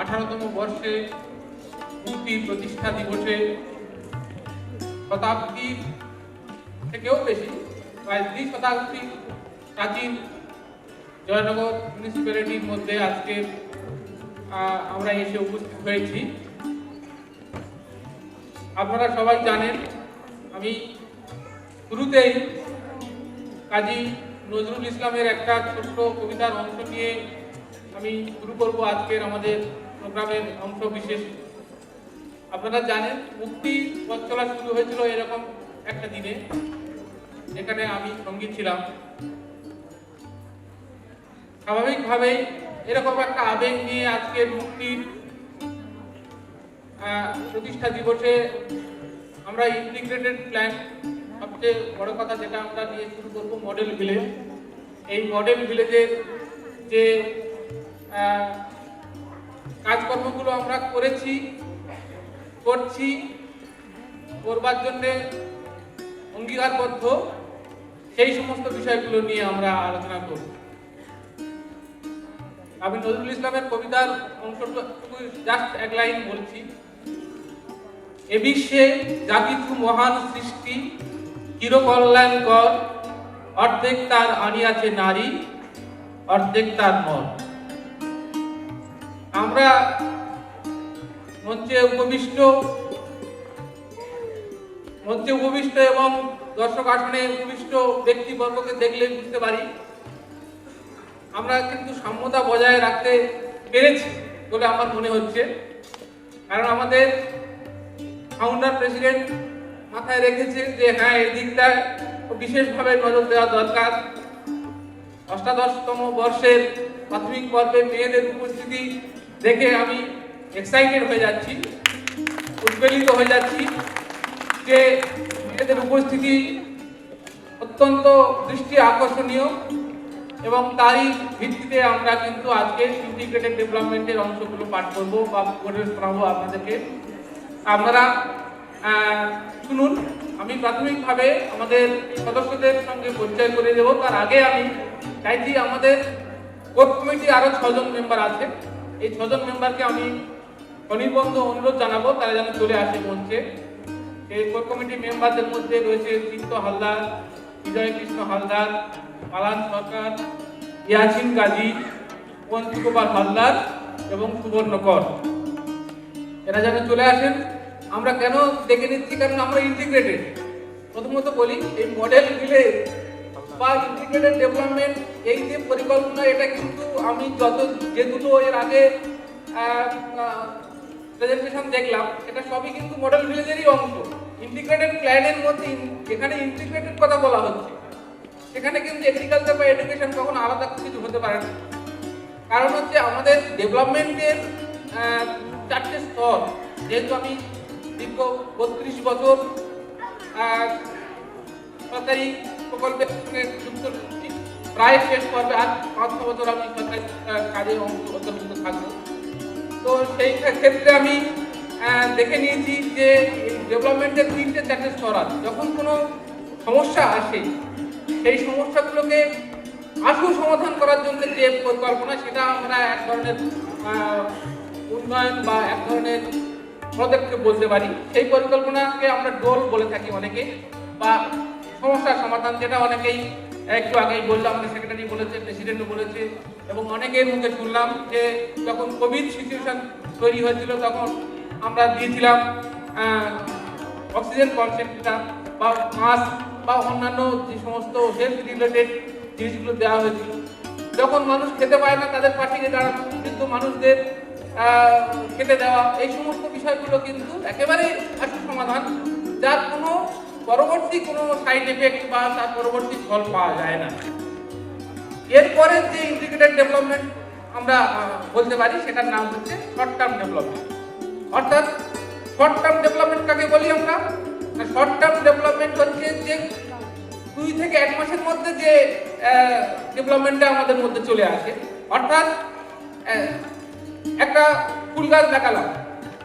18তম বর্ষে মুক্তির প্রতিষ্ঠা দিবসে শতাব্দীর থেকেও বেশি প্রায় 2 শতাব্দী প্রাচীন জয়নগর মিউনিসিপ্যালিটির মধ্যে আজকে আমরা এসে উপস্থিত হয়েছি। আপনারা সবাই জানেন, আমি শুরুতেই কাজী নজরুল ইসলামের একটা ছোট্ট কবিতার অংশ নিয়ে আমি শুরু করব আজকের আমাদের প্রোগ্রামের অংশ বিশেষ। আপনারা জানেন, মুক্তি পথ চলা শুরু হয়েছিল এরকম একটা দিনে, যেখানে আমি সঙ্গী ছিলাম। স্বাভাবিকভাবেই এরকম একটা আবেগ নিয়ে আজকের মুক্তির প্রতিষ্ঠা দিবসে আমরা ইন্টিগ্রেটেড প্ল্যান, সবচেয়ে বড় কথা যেটা আমরা নিয়ে শুরু করব, মডেল ভিলেজ। এই মডেল ভিলেজের যে কাজকর্মগুলো আমরা করছি করবার জন্যে অঙ্গীকারবদ্ধ, সেই সমস্ত বিষয়গুলো নিয়ে আমরা আলোচনা করব। আমি নজরুল ইসলামের কবিতার অংশটুকু জাস্ট এক লাইন বলছি। এ বিশ্বে যা কিছু মহান সৃষ্টি চিরকল্যাণকর, অর্ধেক তার আনিয়াছে নারী, অর্ধেক তার মন। আমরা মঞ্চে উপবিষ্ট এবং দর্শক আসনে উপবিষ্ট ব্যক্তিবর্গকে দেখলে বুঝতে পারি আমরা কিন্তু সাম্যতা বজায় রাখতে পেরেছি বলে আমার মনে হচ্ছে। কারণ আমাদের ফাউন্ডার প্রেসিডেন্ট মাথায় রেখেছে যে হ্যাঁ, এই দিকটায় বিশেষভাবে নজর দেওয়া দরকার। 18তম বর্ষের প্রাথমিক পর্বে মেয়েদের উপস্থিতি দেখে আমি এক্সাইটেড হয়ে যাচ্ছি, উদ্বেলিত হয়ে যাচ্ছি যে মেয়েদের উপস্থিতি অত্যন্ত দৃষ্টি আকর্ষণীয়, এবং তারই ভিত্তিতে আমরা কিন্তু আজকে ইন্টিগ্রেটেড ডেভেলপমেন্টের অংশগুলো পাঠ করবো বা পড়ে শোনাবো আপনাদেরকে। আপনারা শুনুন। আমি প্রাথমিকভাবে আমাদের সদস্যদের সঙ্গে পরিচয় করে দেবো। তার আগে আমি চাইছি, আমাদের কোর কমিটি আরও 6 জন মেম্বার আছে। এই 6 জন মেম্বারকে আমি অনির্বন্ধ অনুরোধ জানাবো তারা যেন চলে আসে মঞ্চে। এই কোর কমিটি মেম্বারদের মধ্যে রয়েছে চিত্ত হালদার, বিজয় কৃষ্ণ হালদার, পালান সরকার, ইয়াসিন গাজী, পঞ্চকুমার হালদার এবং সুবর্ণ কর। এরা যেন চলে আসেন। আমরা কেন ডেকে নিচ্ছি? কারণ আমরা ইন্টিগ্রেটেড। প্রথমত বলি, এই মডেল ভিলেজ বা ইন্টিগ্রেটেড ডেভেলপমেন্ট, এই যে পরিকল্পনা, এটা কিন্তু আমি যে দুটো এর আগে প্রেজেন্টেশন দেখলাম, এটা সবই কিন্তু মডেল ভিলেজেরই অংশ। ইন্টিগ্রেটেড প্ল্যানের মধ্যে যেখানে ইন্টিগ্রেটেড কথা বলা হচ্ছে, সেখানে কিন্তু এগ্রিকালচার বা এডুকেশন কখনো আলাদা কিছু হতে পারে না। কারণ হচ্ছে আমাদের ডেভেলপমেন্টের 4টে স্তর। যেহেতু আমি দীর্ঘ 32 বছর সরকারি প্রকল্পের সঙ্গে যুক্ত, প্রায় শেষ পর্বে আর 5 বছর আমি সরকারি কাজে অন্তর্ভুক্ত থাকবো। তো সেই ক্ষেত্রে আমি দেখে নিয়েছি যে ডেভেলপমেন্টের 3-4টে স্তর আছে। যখন কোনো সমস্যা আসে, সেই সমস্যাগুলোকে আশু সমাধান করার জন্য যে পরিকল্পনা, সেটা আমরা এক ধরনের উন্নয়ন বা এক ধরনের পদক্ষেপ বলতে পারি। সেই পরিকল্পনাকে আমরা ডোল বলে থাকি অনেকে, বা সমস্যার সমাধান, যেটা অনেকেই একটু আগেই বললাম, আমাদের সেক্রেটারি বলেছে, প্রেসিডেন্টও বলেছে, এবং অনেকের মুখে শুনলাম যে যখন কোভিড সিচুয়েশন তৈরি হয়েছিল, তখন আমরা দিয়েছিলাম অক্সিজেন কনসেন্ট্রেটর বা মাস্ক বা অন্যান্য যে সমস্ত হেলথ রিলেটেড জিনিসগুলো দেওয়া হয়েছিল। যখন মানুষ খেতে পায় না, তাদের পাশে দাঁড়ানো, কিন্তু মানুষদের খেতে দেওয়া, এই সমস্ত বিষয়গুলো কিন্তু একেবারে আশু সমাধান, যার কোনো পরবর্তী কোনো সাইড এফেক্ট বা তার পরবর্তী ফল পাওয়া যায় না। এরপরে যে ইন্টিগ্রেটেড ডেভেলপমেন্ট আমরা বলতে পারি, সেটার নাম হচ্ছে শর্ট টার্ম ডেভেলপমেন্ট। অর্থাৎ শর্ট টার্ম ডেভেলপমেন্ট কাকে বলি আমরা? শর্ট টার্ম ডেভেলপমেন্ট হচ্ছে যে 2 থেকে 1 মাসের মধ্যে যে ডেভেলপমেন্টটা আমাদের মধ্যে চলে আসে। অর্থাৎ একটা ফুল গাছ লাগালাম,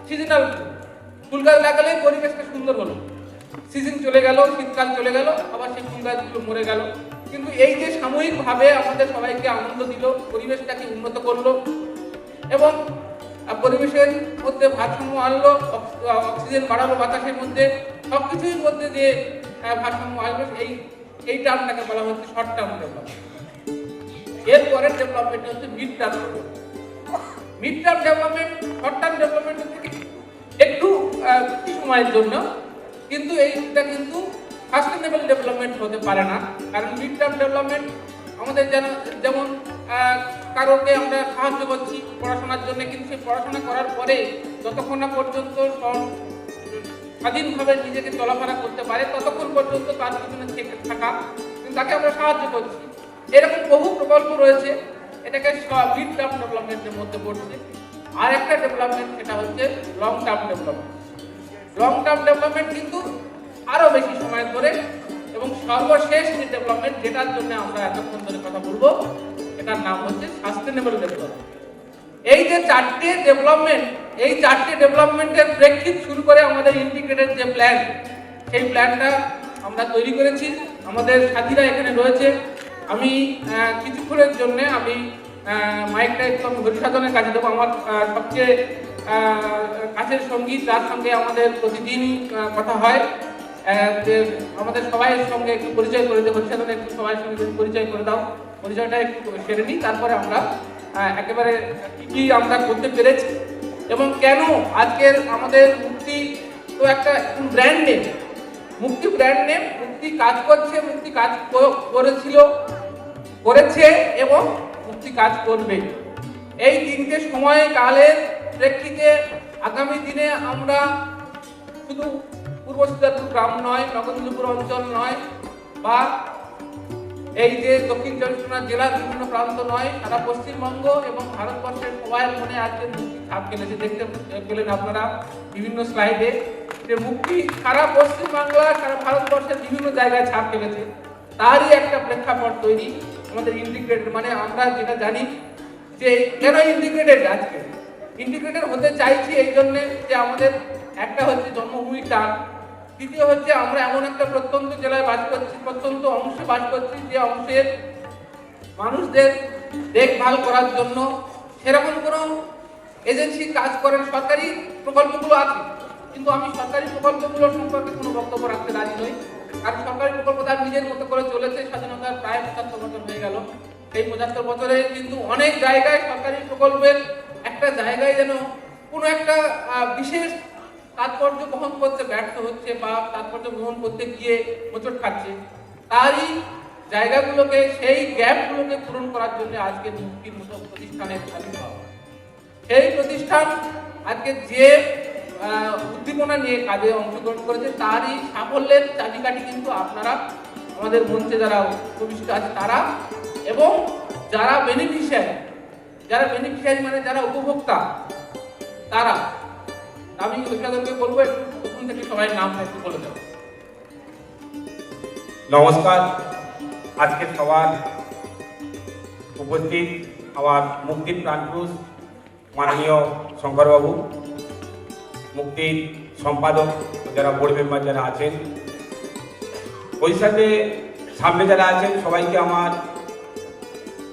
সিজনাল ফুল গাছ লাগালে পরিবেশটা সুন্দর হলো, সিজন চলে গেল, শীতকাল চলে গেল, আবার সেই ফুল গাছগুলো মরে গেল। কিন্তু এই যে সাময়িকভাবে আমাদের সবাইকে আনন্দ দিল, পরিবেশটাকে উন্নত করলো, এবং পরিবেশের মধ্যে ভারসাম্য আনলো, অক্সিজেন বাড়ালো বাতাসের মধ্যে, সব কিছুর মধ্যে যে ভারসাম্য আনলো, এই টার্মটাকে বলা হচ্ছে শর্ট টার্ম ডেভেলপমেন্ট। এরপরের ডেভেলপমেন্ট হচ্ছে mid term development. Mid term development short term ডেভেলপমেন্টের থেকে একটু কিছু সময়ের জন্য, কিন্তু এইটা কিন্তু সাস্টেনেবল ডেভেলপমেন্ট হতে পারে না। কারণ মিড টার্ম ডেভেলপমেন্ট আমাদের যেমন কারোকে আমরা সাহায্য করছি পড়াশোনার জন্য, কিন্তু সেই পড়াশোনা করার পরে যতক্ষণ না পর্যন্ত স্বাধীনভাবে নিজেকে চলাফেরা করতে পারে ততক্ষণ পর্যন্ত তার পিছনে থেকে থাকা, কিন্তু তাকে আমরা সাহায্য করছি। এরকম বহু প্রকল্প রয়েছে, এটাকে মিড টার্ম ডেভেলপমেন্টের মধ্যে পড়ছে। আর একটা ডেভেলপমেন্ট সেটা হচ্ছে long term development. Long term development কিন্তু আরও বেশি সময় ধরে, এবং সর্বশেষ যে ডেভেলপমেন্ট যেটার জন্য আমরা এতক্ষণ ধরে কথা বলবো, এটার নাম হচ্ছে সাস্টেনেবল ডেভেলপমেন্ট। এই যে চারটে ডেভেলপমেন্ট, এই চারটে ডেভেলপমেন্টের প্রেক্ষিত শুরু করে আমাদের ইন্টিগ্রেটেড যে প্ল্যান, সেই প্ল্যানটা আমরা তৈরি করেছি। আমাদের সাথীরা এখানে রয়েছে। আমি কিছুক্ষণের জন্য আমি মাইকটা একটু হরিসাধনের কাছে দেবো। আমার সবচেয়ে কাছের সঙ্গী, যার সঙ্গে আমাদের প্রতিদিন কথা হয়, আমাদের সবাইয়ের সঙ্গে একটু পরিচয় করে দেবো। হরিসাধনের একটু সবাই সঙ্গে পরিচয় করে দাও, পরিচয়টা একটু সেরে নিই, তারপরে আমরা একেবারে কি আমরা করতে পেরেছি এবং কেন আজকের আমাদের মুক্তি তো একটা ব্র্যান্ড নেম, মুক্তি ব্র্যান্ড নেম। মুক্তি কাজ করছে, মুক্তি কাজ করেছে এবং মুক্তি কাজ করবে। এই তিনটে সময় কালের প্রেক্ষিতে আগামী দিনে আমরা শুধু পূর্ব সিদ্ধার্থপুর গ্রাম নয়, নগেন্দ্রপুর অঞ্চল নয়, বা এই যে দক্ষিণ চব্বিশ পরগনা জেলার বিভিন্ন প্রান্ত নয়, সারা পশ্চিমবঙ্গ এবং ভারতবর্ষের সবাই মনে আজকে মুক্তি ছাপ ফেলেছে। দেখতে পেলেন আপনারা বিভিন্ন স্লাইডে যে মুক্তি সারা পশ্চিমবাংলা, সারা ভারতবর্ষের বিভিন্ন জায়গায় ছাপ ফেলেছে। তারই একটা প্রেক্ষাপট তৈরি আমাদের ইন্টিগ্রেটেড, মানে আমরা যেটা জানি যে কেন ইন্টিগ্রেটেড, আজকে ইন্টিগ্রেটেড হতে চাইছি এই জন্যে যে আমাদের একটা হচ্ছে জন্মভূমি টান, দ্বিতীয় হচ্ছে আমরা এমন একটা প্রত্যন্ত জেলায় বাস করছি, প্রত্যন্ত অংশে বাস করছি, যে অংশের মানুষদের দেখভাল করার জন্য সেরকম কোনো এজেন্সি কাজ করেন। সরকারি প্রকল্পগুলো আছে, কিন্তু আমি সরকারি প্রকল্পগুলো সম্পর্কে কোনো বক্তব্য রাখতে রাজি নই। কারণ সরকারি প্রকল্প তার নিজের মতো করে চলেছে, স্বাধীনতার প্রায় ৭৫ বছর হয়ে গেল। এই ৭৫ বছরে কিন্তু অনেক জায়গায় সরকারি প্রকল্পের একটা জায়গায় যেন কোনো একটা বিশেষ তাৎপর্য বহন করতে ব্যর্থ হচ্ছে, বা তাৎপর্য বহন করতে গিয়ে হোঁচট খাচ্ছে। তারই জায়গাগুলোকে, সেই গ্যাপগুলোকে পূরণ করার জন্য আজকে মুক্তির মতো প্রতিষ্ঠানের আবির্ভাব। সেই প্রতিষ্ঠান আজকে যে উদ্দীপনা নিয়ে কাজে অংশগ্রহণ করেছে, তারই সাফল্যের চাবিকাঠি কিন্তু আপনারা, আমাদের মঞ্চে যারা উপবিষ্ট আছে তারা, এবং যারা বেনিফিশিয়ারি মানে যারা উপভোক্তা তারা। আমি ওইখানকে বলবো একটু প্রথম থেকে সবাই নামটা একটু বলে দেবো। নমস্কার। আজকে সবার উপস্থিত আমার মুক্তির প্রাণপুরুষ মাননীয় শঙ্করবাবু, মুক্তির সম্পাদক, যারা বোর্ড মেম্বার যারা আছেন, ওই সাথে সামনে যারা আছেন, সবাইকে আমার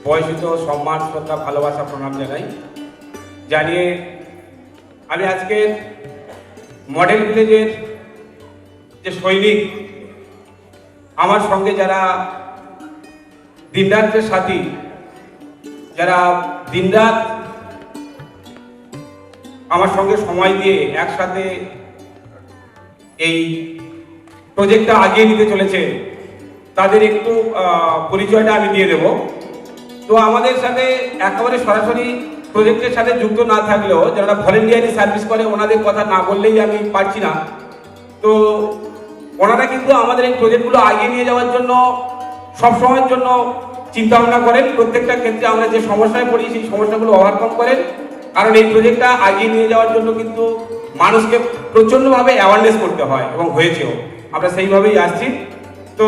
বয়সিত সম্মান, শ্রদ্ধা, ভালোবাসা, প্রণাম জানিয়ে আমি আজকে মডেল ভিলেজের যে সৈনিক, আমার সঙ্গে যারা দিনরাতের সাথী, যারা দিনরাত আমার সঙ্গে সময় দিয়ে একসাথে এই প্রজেক্টটা আগিয়ে নিতে চলেছে, তাদের একটু পরিচয়টা আমি দিয়ে দেব। তো আমাদের সাথে একেবারে সরাসরি প্রজেক্টের সাথে যুক্ত না থাকলেও যারা ভলেন্টিয়ারি সার্ভিস করে, ওনাদের কথা না বললেই আমি পারছি না। তো ওনারা কিন্তু আমাদের এই প্রজেক্টগুলো আগিয়ে নিয়ে যাওয়ার জন্য সবসময়ের জন্য চিন্তা ভাবনা করেন। প্রত্যেকটা ক্ষেত্রে আমরা যে সমস্যায় পড়ি সেই সমস্যাগুলো ওভারকাম করেন, কারণ এই প্রজেক্টটা আগিয়ে নিয়ে যাওয়ার জন্য কিন্তু মানুষকে প্রচণ্ডভাবে অ্যাওয়ারনেস করতে হয়, এবং হয়েছেও, আমরা সেইভাবেই আসছি। তো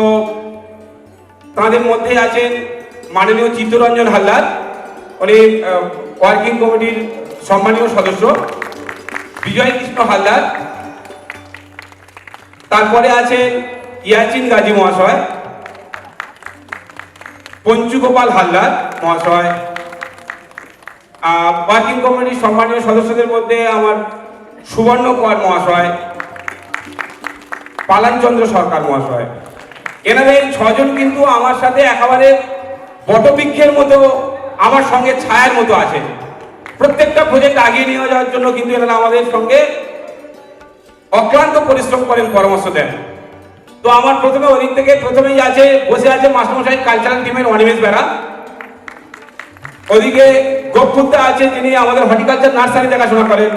তাদের মধ্যে আছেন মাননীয় চিত্তরঞ্জন হালদার, উনি ওয়ার্কিং কমিটির সম্মানীয় সদস্য, বিজয় কৃষ্ণ হালদার, তারপরে আছেন ইয়াচিন গাজী মহাশয়, পঞ্চুগোপাল হালদার মহাশয়, ওয়ার্কিং কমিটির সম্মানীয় সদস্যদের মধ্যে আমার সুবর্ণ কর মহাশয়, পালানচন্দ্র সরকার মহাশয়, এনাদের 6 জন কিন্তু আমার সাথে একেবারে বটবৃক্ষের মতো আমার সঙ্গে ছায়ার মতো আছে। প্রত্যেকটা প্রজেক্ট আগিয়ে নিয়ে যাওয়ার জন্য কিন্তু এনারা আমাদের সঙ্গে অক্লান্ত পরিশ্রম করেন, পরামর্শ দেন। তো আমার প্রথমে ওদিক থেকে প্রথমেই আছে, বসে আছে মাস্টারমশাই কালচারাল টিমের অনিমেষ বেড়া। ওদিকে গোপপুরতে আছে যিনি আমাদের হর্টিকালচার নার্সারি দেখাশোনা করেন,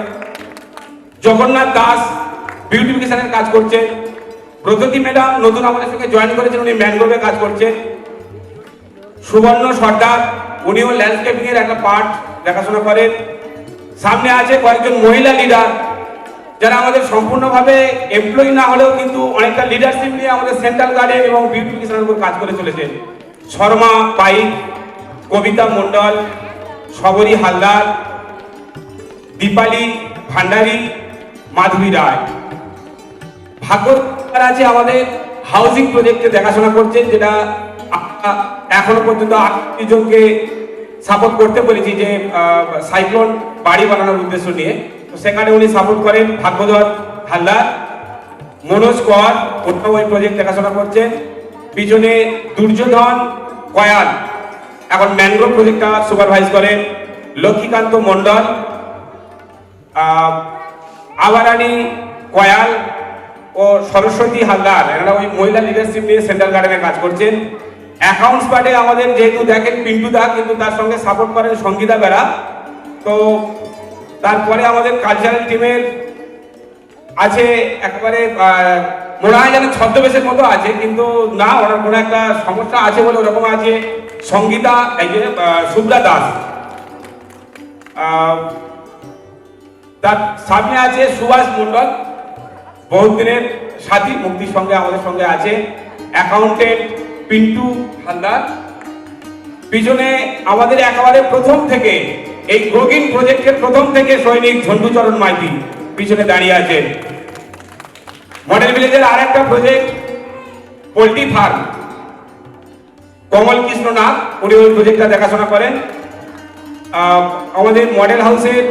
জগন্নাথ দাস বিউটিফিকেশনের কাজ করছে, ব্রততী ম্যাডাম নতুন আমাদের সঙ্গে জয়েন করেছেন, উনি ম্যানগ্রোভে কাজ করছে, সুবর্ণ সর্দার উনিও ল্যান্ডস্কেপিং এর একটা পার্ট দেখাশোনা করেন। সামনে আছে কয়েকজন মহিলা লিডার যারা আমাদের সম্পূর্ণভাবে এমপ্লয়ি না হলেও কিন্তু অনেকটা লিডারশিপ নিয়ে আমাদের সেন্ট্রাল গার্ডেন এবং বিউটিফিকেশনের উপর কাজ করে চলেছেন। শর্মা পাইক, কবিতা মণ্ডল, সবরী হালদার, দীপালি ভান্ডারী, মাধবী রায়। ভাগ্যর আছে আমাদের হাউজিং প্রজেক্টে দেখাশোনা করছেন, যেটা এখনো পর্যন্ত 38 জনকে সাপোর্ট করতে বলেছি, যে সাইক্লোন বাড়ি বানানোর উদ্দেশ্য নিয়ে। তো সেখানে উনি সাপোর্ট করেন। ভাগ্যধর হালদার, মনোজ কর ওটাও ওই প্রজেক্ট দেখাশোনা করছেন। পিছনে দুর্যোধন কয়াল এখন ম্যানগ্রোভ প্রজেক্টটা সুপারভাইজ করেন। লক্ষ্মীকান্ত মণ্ডল, আবারানী কয়াল ও সরস্বতী হালদার, এনারা ওই মহিলা লিডারশিপ নিয়ে সেন্ট্রাল গার্ডেনে কাজ করছেন। অ্যাকাউন্টস পার্টে আমাদের যেহেতু দেখেন পিন্টু দা, কিন্তু তার সঙ্গে সাপোর্ট করেন সঙ্গীতা বেরা। তো তারপরে আমাদের কালচারাল টিমের আছে একেবারে মনে হয় যেন ছদ্মবেশের মতো আছে, কিন্তু না, ওনার কোনো একটা সমস্যা আছে বলে ওরকম আছে। সঙ্গীতা, এই যে সুব্রা দাস, তার সামনে আছে সুভাষ মণ্ডল, বহুত দিনের সাথী, মুক্তির সঙ্গে আমাদের সঙ্গে আছে। অ্যাকাউন্টেন্ট পিন্টু হালদার। পিছনে আমাদের একেবারে প্রথম থেকে এই গ্রোগিং প্রজেক্টের প্রথম থেকে সৈনিক ঝন্ডুচরণ মাইতি পিছনে দাঁড়িয়ে আছেন। মডেল ভিলেজের আর একটা প্রজেক্ট পোল্ট্রি ফার্ম, কমল কৃষ্ণ নাথ, উনি ওই প্রজেক্টটা দেখাশোনা করেন। আমাদের মডেল হাউসের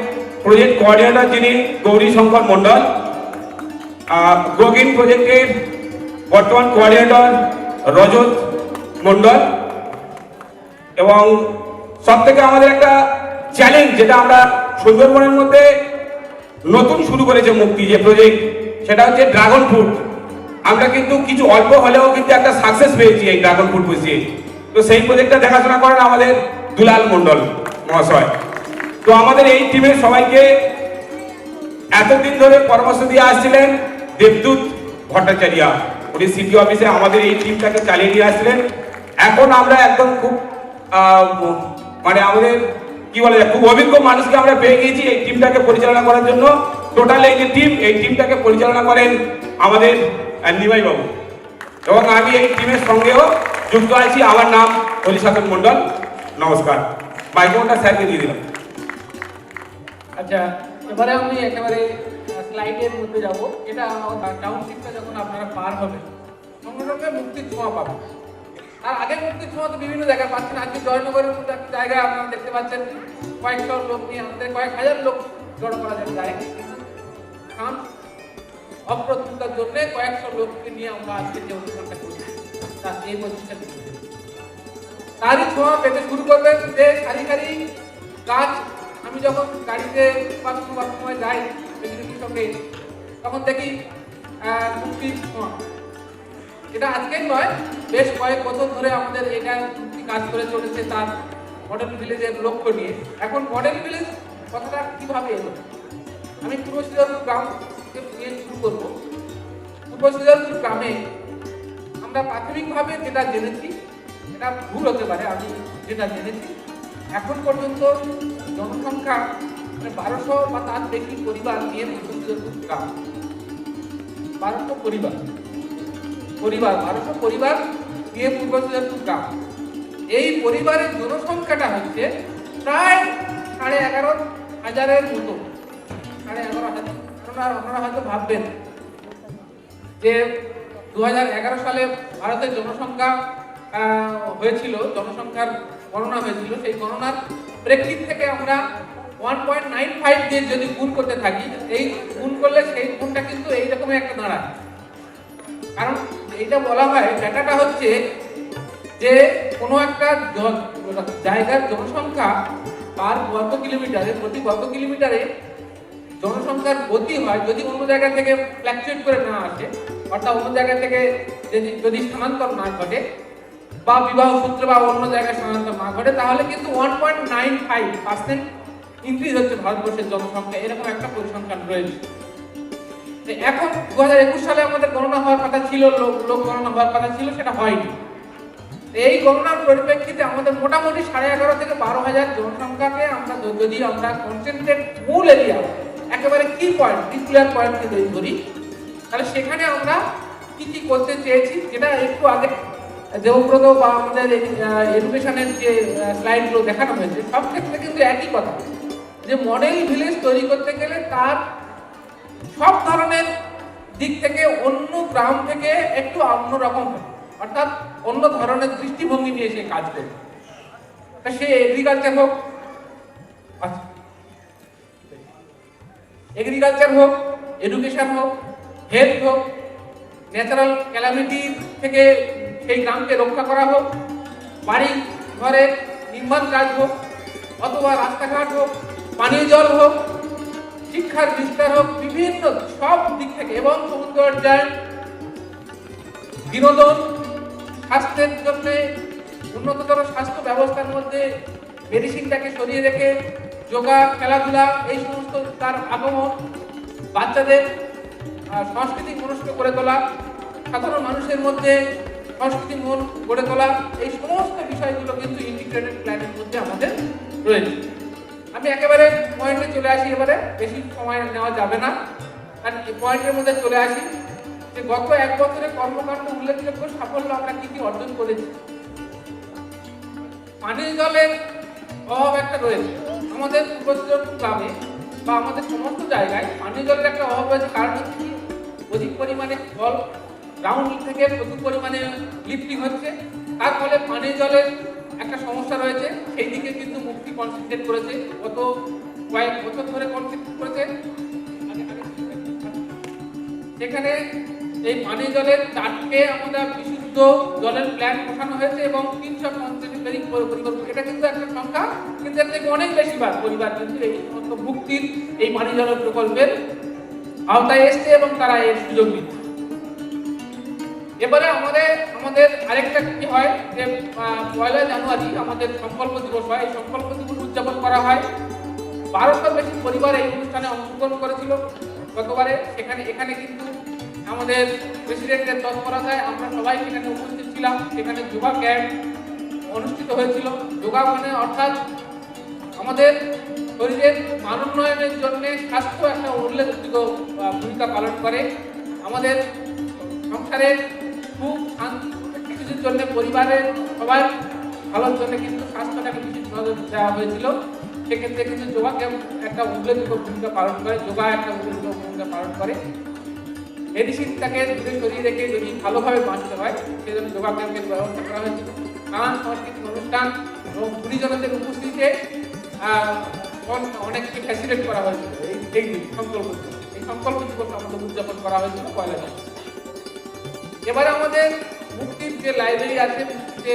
প্রজেক্ট কোঅর্ডিনেটর যিনি গৌরী শঙ্কর মণ্ডল। গ্রোগিং প্রজেক্টের বর্তমান কোঅর্ডিনেটর রজত মণ্ডল। এবং সব থেকে আমাদের একটা চ্যালেঞ্জ, যেটা আমরা সুন্দরবনের মধ্যে নতুন শুরু করেছে মুক্তি যে প্রজেক্ট, সেটা হচ্ছে ড্রাগন ফ্রুট। আমরা কিন্তু কিছু অল্প হলেও কিন্তু একটা সাকসেস পেয়েছি এই ড্রাগন ফ্রুট বসিয়ে। তো সেই প্রজেক্টটা দেখাশোনা করেন আমাদের দুলাল মণ্ডল মহাশয়। তো আমাদের এই টিমের সবাইকে এতদিন ধরে পরামর্শ দিয়ে আসছিলেন দেবদূত ভট্টাচার্য, উনি সিটি অফিসে আমাদের এই টিমটাকে চালিয়ে নিয়ে আসছিলেন। এখন আমরা একদম খুব মানে আমাদের কি বলা যায়, খুব অভিজ্ঞ মানুষকে আমরা পেয়ে গিয়েছি এই টিমটাকে পরিচালনা করার জন্য। টোটাল এই যে টিম, এই টিমটাকে পরিচালনা করেন আমাদের নিমাই বাবু, এবং আমি এই টিমের সঙ্গেও যুক্ত আছি। আমার নাম হরিসাধন মণ্ডল। নমস্কার। মাইক্রোফোনটা স্যারকে দিয়ে দিলাম। আচ্ছা, এবারে আমি একেবারে স্লাইডের মধ্যে যাব। এটা টাউনশিপটা যখন আপনারা পার হবেন, সঙ্গে সঙ্গে মুক্তির ছোঁয়া পাবেন। আর আগে মুক্তির ছোঁয়া তো বিভিন্ন জায়গায় পাচ্ছেন। আজকে জয়নগরের মধ্যে একটা জায়গায় আপনারা দেখতে পাচ্ছেন কয়েকশো লোক নিয়ে, আমাদের কয়েক হাজার লোক জড়ো করা যায়। খাম অপ্রতুলতার জন্য কয়েকশো লোককে নিয়ে আমরা আজকে যে অনুষ্ঠানটা করছি, তার এই প্রতিষ্ঠান তারই ছোঁয়া পেতে শুরু করবেন। যে সারি সারি গাছ, আমি যখন গাড়িতে সময় যাই প্রেসিডেন্টের সঙ্গে, তখন দেখি মুক্তির ছোঁয়া। এটা আজকেই নয়, বেশ কয়েক বছর ধরে আমাদের এটা কাজ করে চলেছে তার মডেল ভিলেজের লক্ষ্য নিয়ে। এখন মডেল ভিলেজ কথাটা কিভাবে এলো, আমি পূর্ব শ্রীধরপুর গ্রাম নিয়ে শুরু করবো। পূর্ব শ্রীধরপুর গ্রামে আমরা প্রাথমিকভাবে যেটা জেনেছি, এটা ভুল হতে পারে, আমি যেটা জেনেছি এখন পর্যন্ত জনসংখ্যা 1200 বা তার বেশি পরিবার নিয়ে পূর্ব শ্রীধরপুর গ্রাম। 1200 পরিবার 1200 পরিবার নিয়ে পূর্ব শ্রীধরপুর গ্রাম। এই পরিবারের জনসংখ্যাটা হচ্ছে প্রায় 11,500 মতো। 11,500। আপনারা হয়তো ভাববেন যে 2011 সালে ভারতের জনসংখ্যা হয়েছিল, জনসংখ্যার গণনা হয়েছিল, সেই গণনার প্রেক্ষিত থেকে আমরা 1.95 দিয়ে যদি গুণ করতে থাকি, এই গুণ করলে সেই গুণটা কিন্তু এইরকমই একটা দাঁড়ায়। কারণ এইটা বলা হয়, ডাটাটা হচ্ছে যে কোনো একটা জায়গার জনসংখ্যা পার বর্গ কিলোমিটারে, প্রতি বর্গ কিলোমিটারে জনসংখ্যার গতি হয় যদি অন্য জায়গা থেকে ফ্ল্যাকচুয়েট করে না আসে, অর্থাৎ অন্য জায়গা থেকে যদি স্থানান্তর না ঘটে বা বিবাহ সূত্রে বা অন্য জায়গায় স্থানান্তর না ঘটে, তাহলে কিন্তু 1.95% ইনক্রিজ হচ্ছে ভারতবর্ষের জনসংখ্যা, এরকম একটা পরিসংখ্যান রয়েছে। এখন 2021 সালে আমাদের গণনা হওয়ার কথা ছিল, লোক গণনা হওয়ার কথা ছিল, সেটা হয়নি। এই গণনার পরিপ্রেক্ষিতে আমাদের মোটামুটি 11.5 থেকে 12,000 জনসংখ্যাকে আমরা যদি আমরা কনসেন্ট্রেট মূল এরিয়া, একেবারে কি পয়েন্ট, ডিক্লেয়ার পয়েন্টকে যদি ধরি, তাহলে সেখানে আমরা কি কি করতে চেয়েছি, যেটা একটু আগে দেবব্রত বা আমাদের এডুকেশনের যে স্লাইডগুলো দেখানো হয়েছে, সব ক্ষেত্রে কিন্তু একই কথা, যে মডেল ভিলেজ তৈরি করতে গেলে তার সব ধরনের দিক থেকে অন্য গ্রাম থেকে একটু অন্যরকম হয়, অর্থাৎ অন্য ধরনের দৃষ্টিভঙ্গি নিয়ে সে কাজ করবে। তা সে এগ্রিকালচার হোক, এডুকেশন হোক, হেলথ হোক, ন্যাচারাল ক্যালামিটি থেকে সেই গ্রামকে রক্ষা করা হোক, বাড়ি ঘরের নির্মাণ কাজ হোক, অথবা রাস্তাঘাট হোক, পানীয় জল হোক, শিক্ষার বিস্তার হোক, বিভিন্ন সব দিক থেকে, এবং সৌন্দর্যায়ন, বিনোদন, স্বাস্থ্যের জন্য উন্নততর স্বাস্থ্য ব্যবস্থার মধ্যে মেডিসিনটাকে সরিয়ে রেখে যোগা, খেলাধুলা, এই সমস্ত তার আগমন, বাচ্চাদের সাংস্কৃতিক মনস্ক করে তোলা, সাধারণ মানুষের মধ্যে সংস্কৃতি মন গড়ে তোলা, এই সমস্ত বিষয়গুলো কিন্তু ইন্টিগ্রেটেড প্ল্যানের মধ্যে আমাদের রয়েছে। আমি একেবারে পয়েন্টে চলে আসি, এবারে বেশি সময় নেওয়া যাবে না, কারণ এই পয়েন্টের মধ্যে চলে আসি যে গত 1 বছরে কর্মকাণ্ড উল্লেখযোগ্য সাফল্য আমরা কি কি অর্জন করেছি। পানীয় জলের অভাব একটা রয়েছে আমাদের পূর্বচন্দ্রপুর গ্রামে বা আমাদের সমস্ত জায়গায়, পানীয় জলের একটা অভাব রয়েছে। কারণ হচ্ছে অধিক পরিমাণে জল গ্রাউন্ড থেকে প্রচুর পরিমাণে লিফটিং হচ্ছে, তার ফলে পানীয় জলের একটা সমস্যা রয়েছে। সেই দিকে কিন্তু মুক্তি কনসেন্ট্রেট করেছে, গত কয়েক বছর ধরে কনসেন্ট্রেট করেছে। সেখানে এই পানীয় জলের 4টে আমরা বিশুদ্ধ জলের প্ল্যান্ট বসানো হয়েছে এবং 350 পরিকল্পনা। এটা কিন্তু একটা সংখ্যা, কিন্তু এর থেকে অনেক বেশি পরিবার কিন্তু এই সমস্ত মুক্তির এই পানীয় জলের প্রকল্পের আওতায় এসছে এবং তারা এর সুযোগ নিচ্ছে। এবারে আমাদের আরেকটা কি হয় যে 1 জানুয়ারি আমাদের সংকল্প দিবস হয়। এই সংকল্প দিবস উদযাপন করা হয়। 1200 বেশি পরিবার এই অনুষ্ঠানে অংশগ্রহণ করেছিল গতবারে। এখানে কিন্তু আমাদের প্রেসিডেন্টের তৎপরতায় আমরা সবাই সেখানে উপস্থিত ছিলাম। সেখানে যোগা ক্যাম্প অনুষ্ঠিত হয়েছিল। যোগা মানে অর্থাৎ আমাদের শরীরের মানোন্নয়নের জন্য স্বাস্থ্য একটা উল্লেখযোগ্য ভূমিকা পালন করে। আমাদের সংসারের সুখ শান্তি কিছুর জন্য, পরিবারের সবার ভালোর জন্য কিন্তু স্বাস্থ্যটাকে বিশেষ নজর দেওয়া হয়েছিল। সেক্ষেত্রে কিন্তু যোগা ক্যাম্প একটা উল্লেখযোগ্য ভূমিকা পালন করে। যোগা একটা উল্লেখযোগ্য ভূমিকা পালন করে। মেডিসিনটাকে দূরে সরিয়ে রেখে যদি ভালোভাবে বাঁচতে হয়, সেজন্য যোগা ক্যাম্পের ব্যবস্থা করা হয়েছিল। নানান সাংস্কৃতিক অনুষ্ঠান এবং গুরুজনদের উপস্থিতিতে অনেককে ফ্যাসিলিটেট করা হয়েছিল। এই সংকল্প দিবস আমাদের উদযাপন করা হয়েছিল 1 জানুয়ারি। এবারে আমাদের মুক্তির যে লাইব্রেরি আছে, যে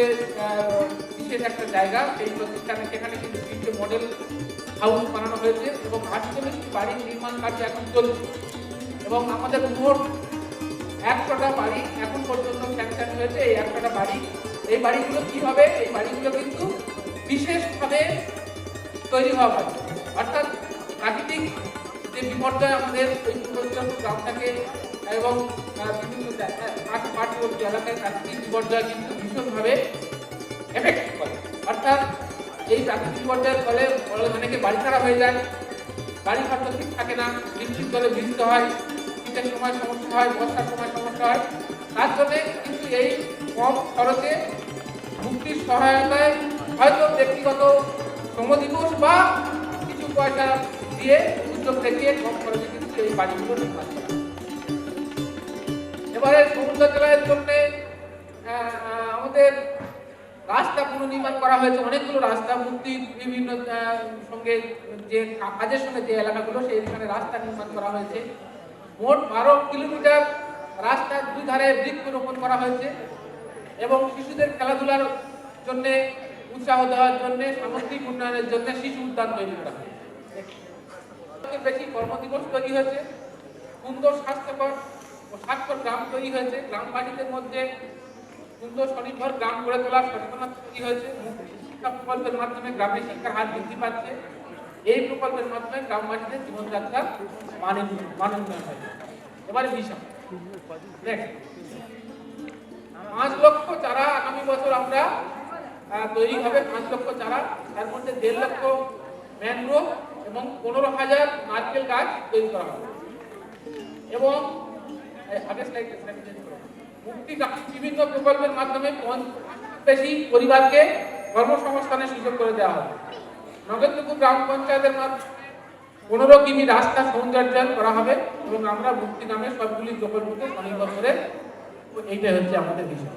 বিশেষ একটা জায়গা, সেই প্রতিষ্ঠানে সেখানে কিন্তু 3টে মডেল হাউস বানানো হয়েছে এবং 48টি বাড়ির নির্মাণ কাজ এখন চলছে। এবং আমাদের মোট 100টা বাড়ি এখন পর্যন্ত স্যাংশন হয়েছে। এই 100টা বাড়ি, এই বাড়িগুলো কি হবে? এই বাড়িগুলো কিন্তু বিশেষভাবে তৈরি হওয়া হয়, অর্থাৎ প্রাকৃতিক যে বিপর্যয় আমাদের ওই পূর্বচন্দ্রপুর গ্রামটাকে এবং বিভিন্ন পার্শ্ববর্তী এলাকায় প্রাকৃতিক বিপর্যয় কিন্তু ভীষণভাবে এফেক্ট করে। অর্থাৎ এই প্রাকৃতিক বিপর্যয়ের ফলে অনেকে বাড়ি ছাড়া হয়ে যায়, বাড়ি ঘর তো ঠিক থাকে না, বৃষ্টির জলে ভিজতে হয়, শীতের সময় সমস্যা হয়, বর্ষার সময় সমস্যা হয়। তার জন্য কিন্তু এই কম খরচে মুক্তির সহায়তায় হয়তো ব্যক্তিগত শ্রম দিবস বা কিছু পয়সা দিয়ে উদ্যোগ দেখিয়ে কম খরচে কিন্তু এই বাড়িগুলো নির্মাণ করা। এবারে সমুদ্র জলের জন্য আমাদের রাস্তা পুনর্নির্মাণ করা হয়েছে, অনেকগুলো রাস্তা মুক্তির বিভিন্ন সঙ্গে যে কাজের সঙ্গে যে এলাকাগুলো সেই এখানে রাস্তা নির্মাণ করা হয়েছে। মোট 12 কিলোমিটার রাস্তার দুই ধারে বৃক্ষরোপণ করা হয়েছে এবং শিশুদের খেলাধুলার জন্য উৎসাহ দেওয়ার জন্য সামগ্রিক উন্নয়নের জন্য শিশু উদ্যান তৈরি করা হয়েছে। বেশি কর্মদিবস তৈরি হয়েছে, সুন্দর স্বাস্থ্যকর ও স্বাস্থ্যকর গ্রাম তৈরি হয়েছে, গ্রামবাসীদের মধ্যে সুন্দর স্বনির্ভর গ্রাম গড়ে তোলার সচেতনতা তৈরি হয়েছে। শিক্ষা প্রকল্পের মাধ্যমে গ্রামে শিক্ষার হার বৃদ্ধি পাচ্ছে। এই প্রকল্পের মাধ্যমে গ্রামবাসীদের জীবনযাত্রার মান উন্নয়ন হয়েছে। এবারে বিষয় 5 লক্ষ চারা আগামী বছর আমরা তৈরি হবে, 5 লক্ষ চারা, তার মধ্যে 1.5 লক্ষ ম্যানগ্রোভ এবং 15,000 নারকেল গাছ তৈরি করা হবে। এবং মুক্তি গ্রামীণ বিভিন্ন প্রকল্পের মাধ্যমে 50 বেশি পরিবারকে কর্মসংস্থানের সুযোগ করে দেওয়া হবে। নগেন্দ্রপুর গ্রাম পঞ্চায়েতের মাধ্যমে 15 কিমি রাস্তা সৌন্দর্যায়ন করা হবে এবং আমরা মুক্তি নামে সবগুলি প্রকল্পকে স্বনির্ভর করে, এইটাই হচ্ছে আমাদের বিষয়।